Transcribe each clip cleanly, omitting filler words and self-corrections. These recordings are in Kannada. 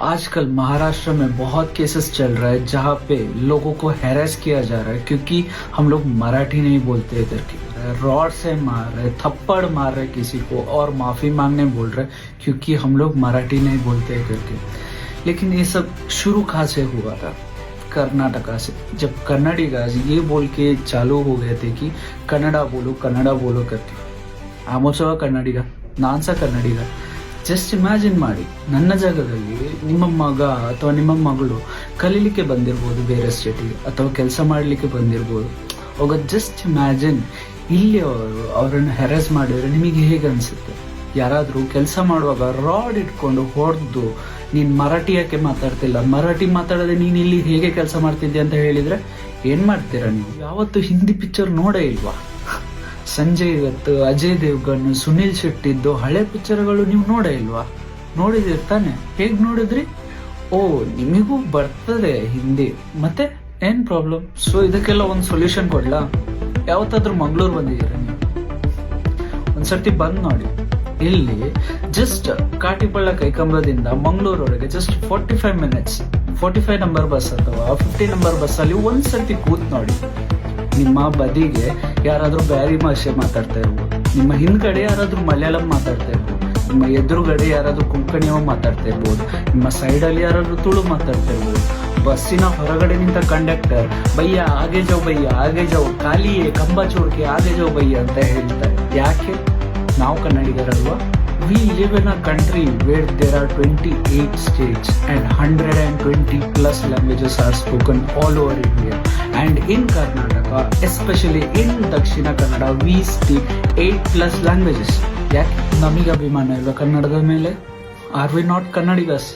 आजकल महाराष्ट्र में बहुत केसेस चल रहा है जहाँ पे लोगों को हैरेस किया जा रहा है क्योंकि हम लोग मराठी नहीं बोलते इधर की। रॉड से मार रहे, थप्पड़ मार रहे किसी को और माफी मांगने बोल रहे क्योंकि हम लोग मराठी नहीं बोलते इधर के। लेकिन ये सब शुरू कहाँ से हुआ था? कर्नाटका से, जब कन्नड़ी गाज ये बोल के चालू हो गए थे कि कन्नड़ा बोलो करके। आमोचव कन्नಡಿಗ, ನಾನ್ ಸಹ ಕನ್ನಡಿಗ। ಜಸ್ಟ್ ಇಮ್ಯಾಜಿನ್ ಮಾಡಿ, ನನ್ನ ಜಾಗದಲ್ಲಿ ನಿಮ್ಮ ಮಗ ಅಥವಾ ನಿಮ್ಮ ಮಗಳು ಕಲೀಲಿಕ್ಕೆ ಬಂದಿರ್ಬೋದು ಬೇರೆ ಸ್ಟೇಟಿಗೆ, ಅಥವಾ ಕೆಲಸ ಮಾಡಲಿಕ್ಕೆ ಬಂದಿರ್ಬೋದು. ಅವಾಗ ಜಸ್ಟ್ ಇಮ್ಯಾಜಿನ್ ಇಲ್ಲಿ ಅವರನ್ನು ಹೆರೆಸ್ ಮಾಡಿದ್ರೆ ನಿಮಗೆ ಹೇಗೆ ಅನಿಸುತ್ತೆ? ಯಾರಾದರೂ ಕೆಲಸ ಮಾಡುವಾಗ ರಾಡ್ ಇಟ್ಕೊಂಡು ಹೊಡೆದು ನೀನು ಮರಾಠಿ ಯಾಕೆ ಮಾತಾಡ್ತಿಲ್ಲ, ಮರಾಠಿ ಮಾತಾಡದೆ ನೀನು ಇಲ್ಲಿ ಹೇಗೆ ಕೆಲಸ ಮಾಡ್ತಿದ್ದೆ ಅಂತ ಹೇಳಿದ್ರೆ ಏನು ಮಾಡ್ತೀರಾ ನೀವು? ಯಾವತ್ತು ಹಿಂದಿ ಪಿಕ್ಚರ್ ನೋಡೇ ಇಲ್ವಾ? ಸಂಜಯ್ ದತ್, ಅಜಯ್ ದೇವ್ಗನ್, ಸುನಿಲ್ ಶೆಟ್ಟಿದ್ದು ಹಳೆ ಪಿಕ್ಚರ್ಗಳು ನೀವು ನೋಡೇ ಇಲ್ವಾ? ನೋಡಿದಿರ್ ತಾನೆ? ಹೇಗ್ ನೋಡಿದ್ರಿ? ಓ, ನಿಮಗೂ ಬರ್ತದೆ ಹಿಂದಿ, ಮತ್ತೆ ಏನ್ ಪ್ರಾಬ್ಲಮ್? ಸೊ ಇದಕ್ಕೆಲ್ಲ ಒಂದು ಸೊಲ್ಯೂಷನ್ ಕೊಡ್ಲಾ? ಯಾವತ್ತಾದ್ರೂ ಮಂಗಳೂರು ಬಂದಿದ್ದೀರ ನೀವು? ಒಂದ್ಸರ್ತಿ ಬಂದ್ ನೋಡಿ. ಇಲ್ಲಿ ಜಸ್ಟ್ ಕಾಟಿಪಳ್ಳ ಕೈಕಂಬದಿಂದ ಮಂಗಳೂರವರೆಗೆ ಜಸ್ಟ್ 45 ಮಿನಿಟ್ಸ್, 45 ನಂಬರ್ ಬಸ್ ಅಥವಾ 50 ನಂಬರ್ ಬಸ್ ಅಲ್ಲಿ ಒಂದ್ಸರ್ತಿ ಕೂತ್ ನೋಡಿ. ನಿಮ್ಮ ಬದಿಗೆ ಯಾರಾದ್ರೂ ಬ್ಯಾರಿ ಭಾಷೆ ಮಾತಾಡ್ತಾ ಇರ್ಬೋದು, ನಿಮ್ಮ ಹಿಂದ್ಗಡೆ ಯಾರಾದ್ರೂ ಮಲಯಾಳಂ ಮಾತಾಡ್ತಾ ಇರ್ಬೋದು, ನಿಮ್ಮ ಎದುರುಗಡೆ ಯಾರಾದ್ರೂ ಕೊಂಕಣಿಯೋ ಮಾತಾಡ್ತಾ ಇರ್ಬೋದು, ನಿಮ್ಮ ಸೈಡಲ್ಲಿ ಯಾರಾದ್ರೂ ತುಳು ಮಾತಾಡ್ತಾ ಇರ್ಬೋದು. ಬಸ್ಸಿನ ಹೊರಗಡೆ ನಿಂತ ಕಂಡಕ್ಟರ್ ಬಯ್ಯ ಆಗೆ ಜಾವ್ ಖಾಲಿಯೇ ಕಂಬ ಚೋರ್ಕೆ ಆಗೆ ಜಾವ್ ಬಯ್ಯ ಅಂತ ಹೇಳ್ತಾರೆ. ಯಾಕೆ? ನಾವು ಕನ್ನಡಿಗರಲ್ವಾ? We live in a country where there are 28 states and 120 plus languages are spoken all over India. And in Karnataka, especially in Dakshina Kannada, we speak 8 plus languages. ಯಾಕೆ ನಮಗೆ ಅಭಿಮಾನ ಇಲ್ವಾ ಕನ್ನಡದ ಮೇಲೆ? Are we not Kannadigas?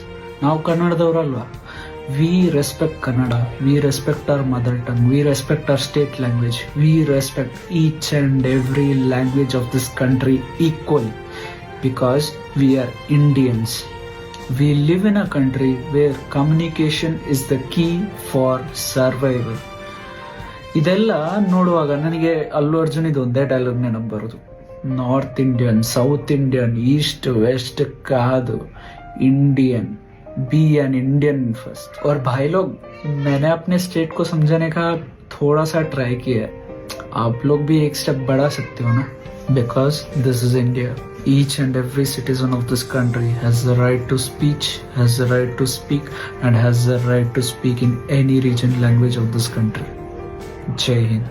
ನಾವು ಕನ್ನಡದವರಲ್ವಾ? We respect Kannada, we respect our mother tongue, we respect our state language, we respect each and every language of this country equally. Because we are Indians. We live in a country where communication is the key for survival. ಇದೆಲ್ಲ ನೋಡುವಾಗ ನನಗೆ ಅಲ್ಲು ಅರ್ಜುನ್ ಇದು ಒಂದೇ ಡೈಲಾಗ್ ನೆನಪು ಬರೋದು. North Indian, south Indian, east west ಕಾದು Indian, be an Indian first. और भाई लोग, मैंने अपने स्टेट को समझाने का थोड़ा सा ट्राई किया है. आप लोग भी एक स्टेप बढ़ा सकते हो ना? Because this is India. Each and every citizen of this country has the right to speech, has the right to speak, and has the right to speak in any region language of this country. Jai Hind.